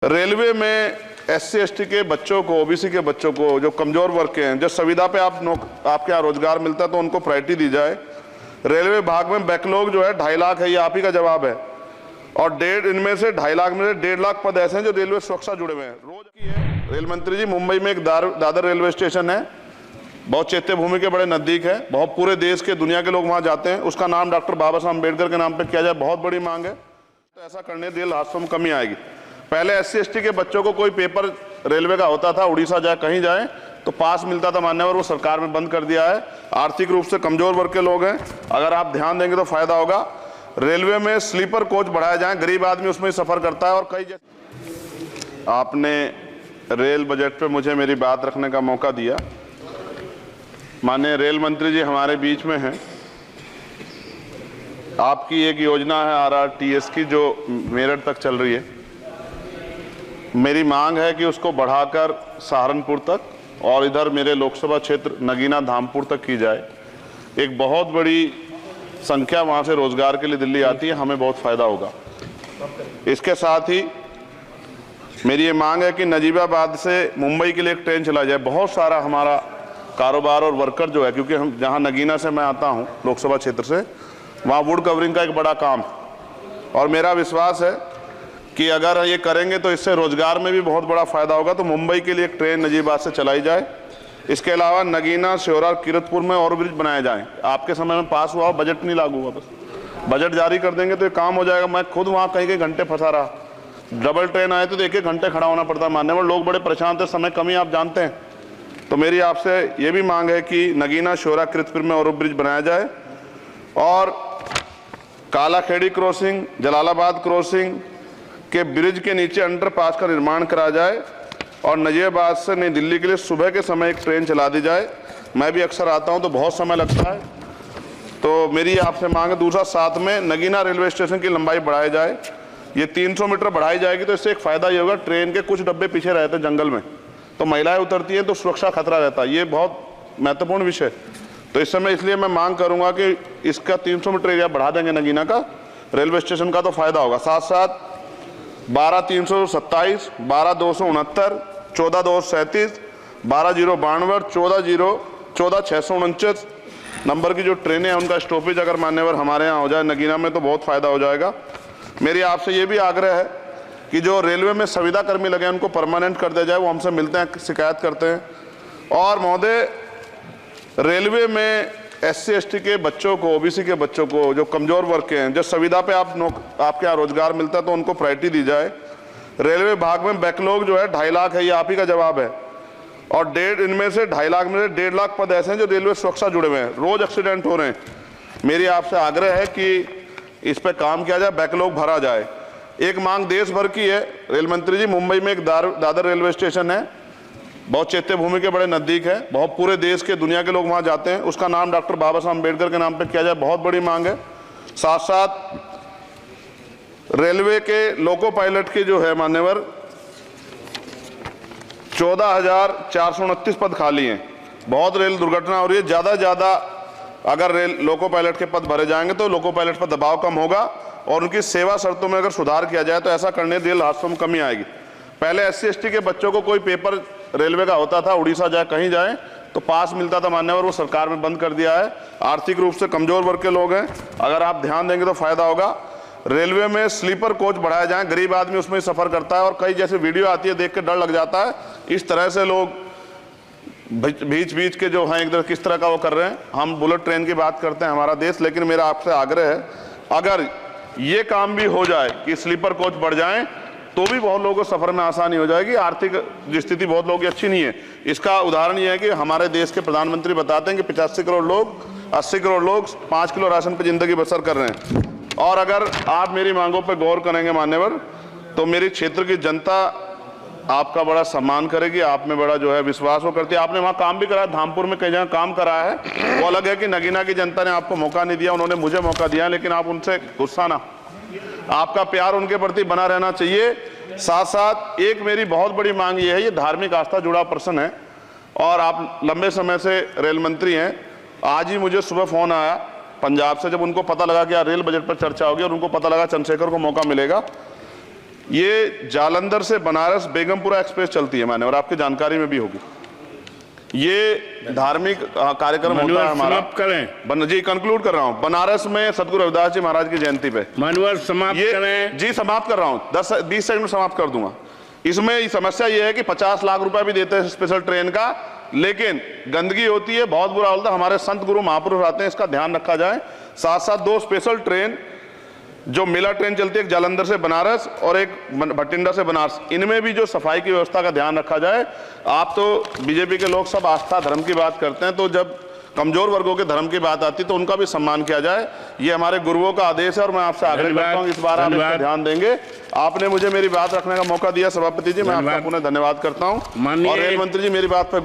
Railway में SC ST के बच्चों को, OBC के बच्चों को, जो कमजोर वर्ग के हैं, जो संविदा पे आपके यहाँ रोजगार मिलता है तो उनको प्रायोरिटी दी जाए। रेलवे विभाग में बैकलॉग जो है 2.5 लाख है, ये आप ही का जवाब है। और इनमें से 2.5 लाख में से 1.5 लाख पद ऐसे हैं जो रेलवे सुरक्षा जुड़े हुए हैं। रोज की है रेल मंत्री जी, मुंबई में एक दादर रेलवे स्टेशन है, बहुत चैत्य भूमि के बड़े नजदीक है, बहुत पूरे देश के दुनिया के लोग वहाँ जाते हैं। उसका नाम डॉक्टर बाबा साहब अम्बेडकर के नाम पे किया जाए, बहुत बड़ी मांग है। तो ऐसा करने से राजस्व में कमी आएगी। पहले SC ST के बच्चों को कोई पेपर रेलवे का होता था, उड़ीसा जाए कहीं जाए तो पास मिलता था मान्यवर, वो सरकार में बंद कर दिया है। आर्थिक रूप से कमजोर वर्ग के लोग हैं, अगर आप ध्यान देंगे तो फायदा होगा। रेलवे में स्लीपर कोच बढ़ाया जाए, गरीब आदमी उसमें ही सफर करता है। और कई जैसे आपने रेल बजट पे मुझे मेरी बात रखने का मौका दिया। माननीय रेल मंत्री जी हमारे बीच में हैं। आपकी एक योजना है RRTS की जो मेरठ तक चल रही है। मेरी मांग है कि उसको बढ़ाकर सहारनपुर तक और इधर मेरे लोकसभा क्षेत्र नगीना धामपुर तक की जाए। एक बहुत बड़ी संख्या वहाँ से रोजगार के लिए दिल्ली आती है, हमें बहुत फायदा होगा। इसके साथ ही मेरी ये मांग है कि नजीबाबाद से मुंबई के लिए एक ट्रेन चला जाए। बहुत सारा हमारा कारोबार और वर्कर जो है, क्योंकि हम जहाँ नगीना से मैं आता हूँ लोकसभा क्षेत्र से, वहाँ वुड कवरिंग का एक बड़ा काम है और मेरा विश्वास है कि अगर ये करेंगे तो इससे रोजगार में भी बहुत बड़ा फायदा होगा। तो मुंबई के लिए एक ट्रेन नजीबाबाद से चलाई जाए। इसके अलावा नगीना, श्योरा, किरतपुर में और ब्रिज बनाए जाएं। आपके समय में पास हुआ, बजट नहीं लागू हुआ, बस बजट जारी कर देंगे तो ये काम हो जाएगा। मैं खुद वहाँ कई घंटे फंसा रहा, डबल ट्रेन आए तो 1-1 घंटे खड़ा होना पड़ता है। मान्यवर लोग बड़े परेशान थे, समय कमी आप जानते हैं। तो मेरी आपसे ये भी मांग है कि नगीना, श्योरा, किरतपुर में और ब्रिज बनाया जाए और कालाखेड़ी क्रॉसिंग, जलालाबाद क्रॉसिंग के ब्रिज के नीचे अंडरपास का निर्माण करा जाए और नजीबाबाद से नई दिल्ली के लिए सुबह के समय एक ट्रेन चला दी जाए। मैं भी अक्सर आता हूं तो बहुत समय लगता है, तो मेरी आपसे मांग है। दूसरा, साथ में नगीना रेलवे स्टेशन की लंबाई बढ़ाई जाए। ये 300 मीटर बढ़ाई जाएगी तो इससे एक फायदा ये होगा, ट्रेन के कुछ डब्बे पीछे रहते हैं जंगल में, तो महिलाएं उतरती हैं तो सुरक्षा खतरा रहता है। ये बहुत महत्वपूर्ण विषय। तो इस समय इसलिए मैं मांग करूंगा कि इसका 300 मीटर एरिया बढ़ा देंगे नगीना का रेलवे स्टेशन का, तो फायदा होगा। साथ साथ 12,327, 12,269, 14,237, 12,092, 14,649 नंबर की जो ट्रेनें हैं उनका स्टॉपेज अगर मान्यवर हमारे यहाँ हो जाए नगीना में तो बहुत फायदा हो जाएगा। मेरी आपसे ये भी आग्रह है कि जो रेलवे में संविदा कर्मी लगे हैं उनको परमानेंट कर दिया जाए। वो हमसे मिलते हैं, शिकायत करते हैं। और महोदय, रेलवे में SC ST के बच्चों को, OBC के बच्चों को, जो कमजोर वर्ग के हैं, जो संविदा पे आपके यहाँ रोजगार मिलता है तो उनको प्रायोरिटी दी जाए। रेलवे विभाग में बैकलॉग जो है 2.5 लाख है, ये आप ही का जवाब है। और इनमें से 2.5 लाख में से 1.5 लाख पद ऐसे हैं जो रेलवे सुरक्षा जुड़े हुए हैं। रोज एक्सीडेंट हो रहे हैं। मेरी आपसे आग्रह है कि इस पर काम किया जाए, बैकलॉग भरा जाए। एक मांग देश भर की है रेल मंत्री जी, मुंबई में एक दादर रेलवे स्टेशन है, बहुत चैत्य भूमि के बड़े नजदीक है, बहुत पूरे देश के दुनिया के लोग वहाँ जाते हैं। उसका नाम डॉक्टर बाबा साहब अम्बेडकर के नाम पे किया जाए, बहुत बड़ी मांग है। साथ साथ रेलवे के लोको पायलट के जो है मान्यवर 14,429 पद खाली हैं। बहुत रेल दुर्घटना हो रही है। ज़्यादा से ज़्यादा अगर लोको पायलट के पद भरे जाएंगे तो लोको पायलट पर दबाव कम होगा और उनकी सेवा शर्तों में अगर सुधार किया जाए तो ऐसा करने से रेल हादसों में कमी आएगी। पहले SC ST के बच्चों को कोई पेपर रेलवे का होता था, उड़ीसा जाए कहीं जाए तो पास मिलता था मान्यवर, वो सरकार में बंद कर दिया है। आर्थिक रूप से कमजोर वर्ग के लोग हैं, अगर आप ध्यान देंगे तो फायदा होगा। रेलवे में स्लीपर कोच बढ़ाया जाए, गरीब आदमी उसमें ही सफर करता है। और कई जैसे वीडियो आती है देख के डर लग जाता है, इस तरह से लोग बीच के जो हैं एकदम किस तरह का वो कर रहे हैं। हम बुलेट ट्रेन की बात करते हैं हमारा देश, लेकिन मेरा आपसे आग्रह है अगर ये काम भी हो जाए कि स्लीपर कोच बढ़ जाएं तो भी बहुत लोगों को सफर में आसानी हो जाएगी। आर्थिक स्थिति बहुत लोगों की अच्छी नहीं है। इसका उदाहरण ये है कि हमारे देश के प्रधानमंत्री बताते हैं कि 85 करोड़ लोग, 80 करोड़ लोग 5 किलो राशन पर जिंदगी बसर कर रहे हैं। और अगर आप मेरी मांगों पर गौर करेंगे मान्यवर, तो मेरी क्षेत्र की जनता आपका बड़ा सम्मान करेगी, आप में बड़ा जो है विश्वास वो करती है। आपने वहाँ काम भी कराया, धामपुर में कई जगह काम कराया है। वो अलग है कि नगीना की जनता ने आपको मौका नहीं दिया, उन्होंने मुझे मौका दिया, लेकिन आप उनसे गुस्सा ना, आपका प्यार उनके प्रति बना रहना चाहिए। साथ साथ एक मेरी बहुत बड़ी मांग ये है, ये धार्मिक आस्था जुड़ा प्रश्न है और आप लंबे समय से रेल मंत्री हैं। आज ही मुझे सुबह फोन आया पंजाब से, जब उनको पता लगा कि यार रेल बजट पर चर्चा होगी और उनको पता लगा चंद्रशेखर को मौका मिलेगा, ये जालंधर से बनारस बेगमपुरा एक्सप्रेस चलती है माने, और आपकी जानकारी में भी होगी। ये धार्मिक कार्यक्रम होता है हमारा। करें जी, कंक्लूड कर रहा हूं। बनारस में सदगुरु रविदास जी महाराज की जयंती पे मानवर समाप्त करें। जी समाप्त कर रहा हूं, 10-20 सेकंड में समाप्त कर दूंगा। इसमें समस्या ये है कि 50 लाख रुपए भी देते हैं स्पेशल ट्रेन का, लेकिन गंदगी होती है, बहुत बुरा होता है। हमारे संत गुरु महापुरुष आते हैं, इसका ध्यान रखा जाए। साथ साथ 2 स्पेशल ट्रेन जो मेला ट्रेन चलती है, एक जालंधर से बनारस और एक भटिंडा से बनारस, इनमें भी जो सफाई की व्यवस्था का ध्यान रखा जाए। आप तो बीजेपी के लोग सब आस्था धर्म की बात करते हैं, तो जब कमजोर वर्गों के धर्म की बात आती है तो उनका भी सम्मान किया जाए। ये हमारे गुरुओं का आदेश है और मैं आपसे आग्रह करता हूं इस बार आप इस पर ध्यान देंगे। आपने मुझे मेरी बात रखने का मौका दिया सभापति जी, मैं आपका पुनः धन्यवाद करता हूं। और रेल मंत्री जी मेरी बात पर